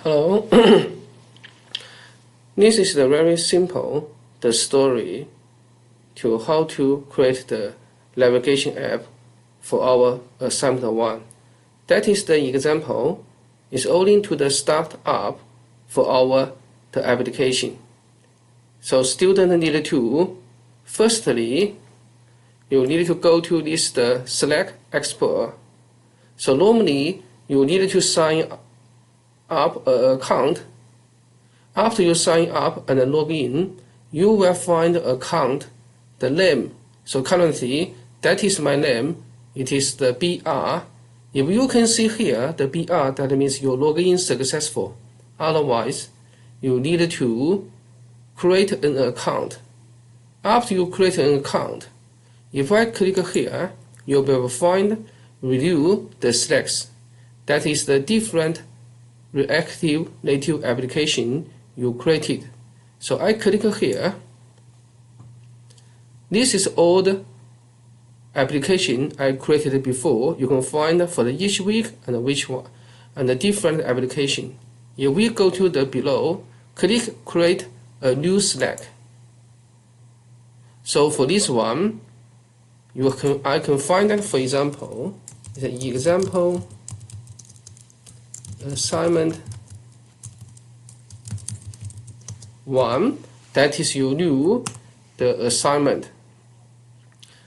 Hello. This is the very simple the story to how to create the navigation app for our assignment 1. That is the example is only to the start up for our the application. So student need to firstly you need to go to this the Slack Explorer. So normally you need to sign up an account. After you sign up and log in, you will find the account, the name. So currently, that is my name. It is the BR. If you can see here, the BR, that means your login successful. Otherwise, you need to create an account. After you create an account, if I click here, you will find review the Slacks. That is the different reactive native application you created. So I click here. This is all the application I created before. You can find for each week and which one and the different application. If we go to the below, click create a new Slack. So for this one, I can find that, for example, the example assignment 1, that is you new the assignment.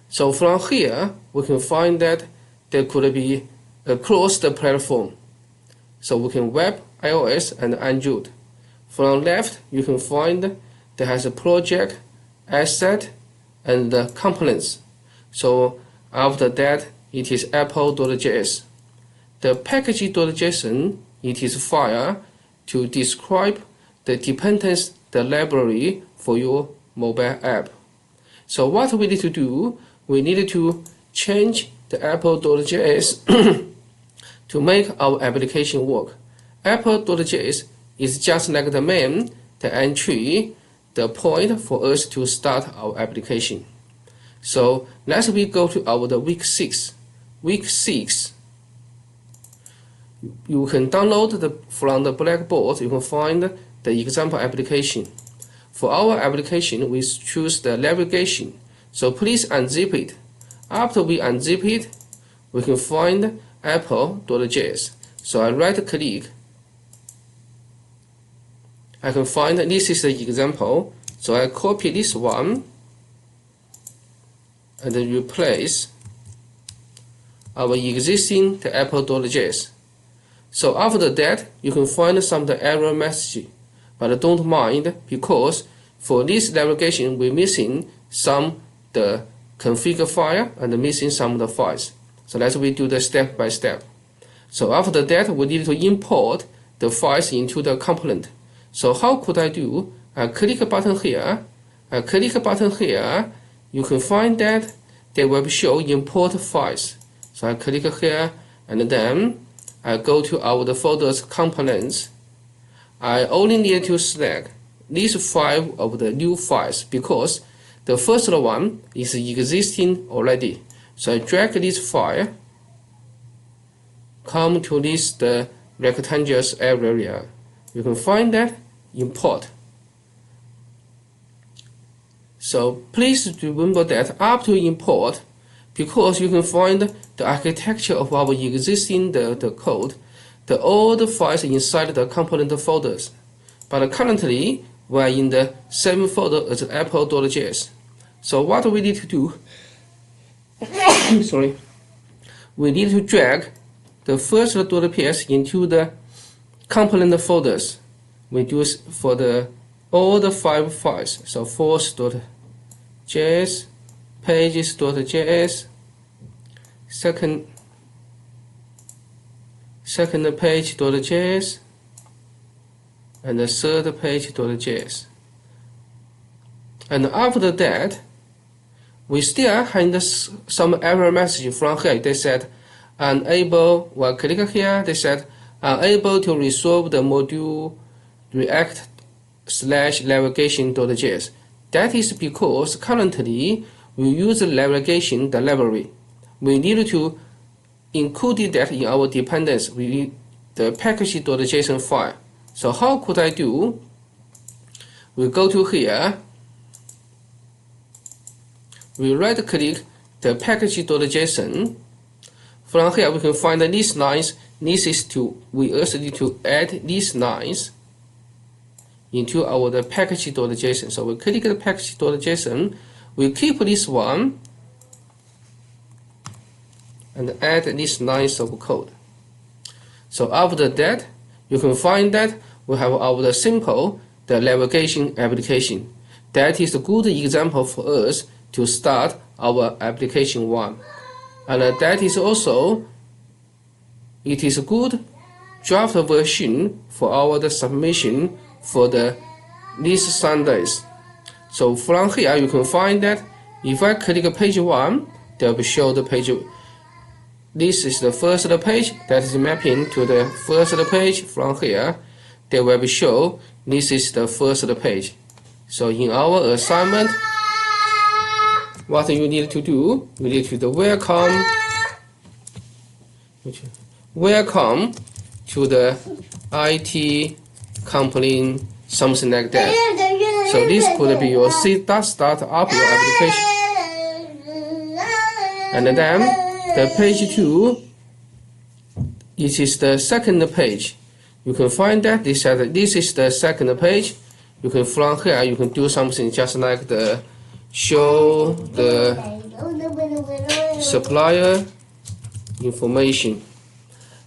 So from here we can find that there could be across the platform. So we can web, iOS and Android. From left you can find there has a project, asset and the components. So after that it is apple.js. The package.json, it is file to describe the dependence, the library for your mobile app. So what we need to do, we need to change the apple.js to make our application work. Apple.js is just like the main, the entry, the point for us to start our application. So let's we go to our week 6. Week 6. You can download from the Blackboard, you can find the example application. For our application, we choose the navigation. So please unzip it. After we unzip it, we can find apple.js. So I right click. I can find this is the example. So I copy this one and then replace our existing the apple.js. So after that, you can find some the error message, but don't mind because for this navigation we're missing some the configure file and missing some of the files. So let's we do the step by step. So after that, we need to import the files into the component. So how could I do? I click a button here. I click a button here. You can find that they will show import files. So I click here and then I go to our folders components. I only need to select these 5 of the new files because the first one is existing already. So I drag this file, come to this the rectangular area. You can find that import. So please remember that after import, because you can find the architecture of our existing the code, all the files inside the component folders. But currently, we are in the same folder as apple.js. So what we need to do, sorry, we need to drag the first .ps into the component folders. We do for all the 5 files. So force.js, pages.js, second page.js, and the third page.js. And after that, we still had some error message from here. They said unable, well, click here, they said unable to resolve the module react/navigation.js. That is because currently we use navigation the library. We need to include that in our dependence. We need the package.json file. So how could I do? We go to here, we right click the package.json. From here we can find these lines. This is we also need to add these lines into our package.json. So we click the package.json, we keep this one and add these lines of code. So after that, you can find that we have our simple navigation application. That is a good example for us to start our application 1. And that is also, it is a good draft version for our submission for these Sundays. So from here you can find that if I click page 1, there will show the page. This is the first page that is mapping to the first page. From here, there will be show this is the first page. So in our assignment, what you need to do, you need to do welcome to the IT complaint, something like that. So this could be your start up your application. And then the page 2, it is the second page. You can find that this is the second page. You can from here you can do something just like the show the supplier information.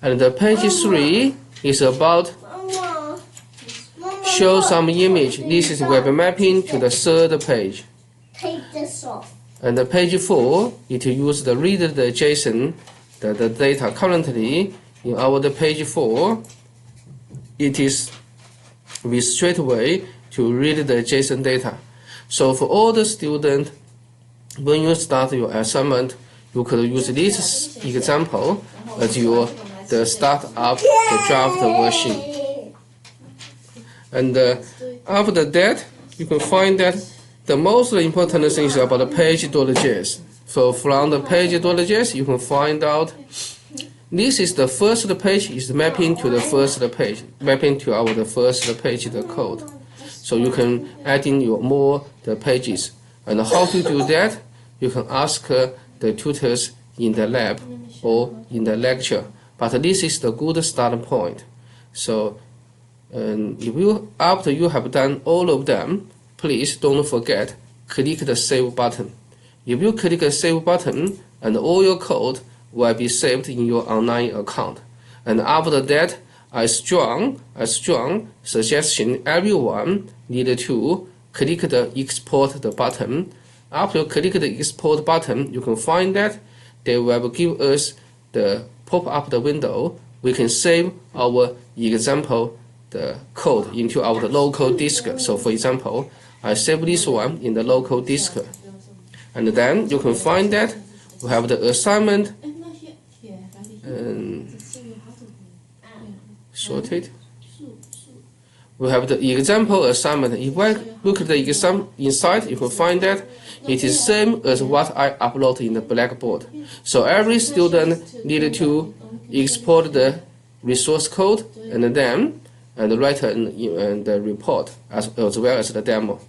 And the page 3 is about show some image. This is web mapping to the third page. Take this off. And the page 4, it use the read the JSON, the data currently in our page 4. It is with straight way to read the JSON data. So for all the students, when you start your assignment, you could use this example as the start up the draft version. And after that, you can find that the most important thing is about the page.js. So from the page.js, you can find out this is the first page is mapping to the first page, mapping to the first page the code. So you can add in more the pages. And how to do that? You can ask the tutors in the lab or in the lecture. But this is the good starting point. So after you have done all of them, please don't forget, click the save button. If you click the save button, and all your code will be saved in your online account. And after that, I strong suggestion everyone need to click the export the button. After you click the export button, you can find that they will give us the pop-up the window. We can save our example the code into our local disk. So for example, I save this one in the local disk. And then you can find that we have the assignment sorted. We have the example assignment. If I look at the exam inside, you can find that it is same as what I upload in the Blackboard. So every student needed to export the resource code and write the report as well as the demo.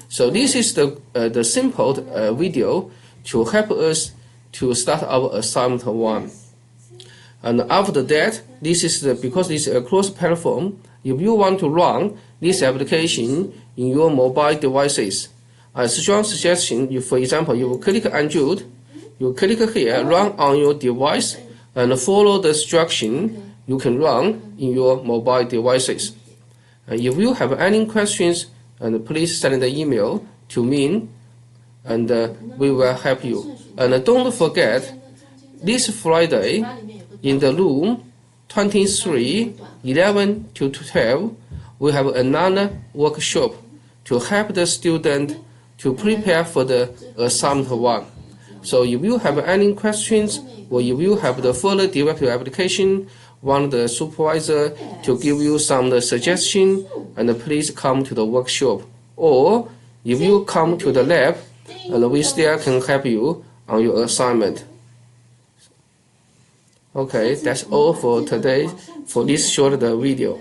So this is the simple video to help us to start our assignment 1. And after that, this is because it's a cross-platform. If you want to run this application in your mobile devices, a strong suggestion, for example, you click Android, you click here, run on your device, and follow the instruction you can run in your mobile devices. If you have any questions, please send the email to me, and we will help you. And don't forget, this Friday, in the room 23, 11 to 12, we have another workshop to help the student to prepare for the assignment 1. So if you have any questions, or if you have the further developed application, want the supervisor to give you some suggestion, and please come to the workshop. Or if you come to the lab, and we still can help you on your assignment. Okay, that's all for today for this short video.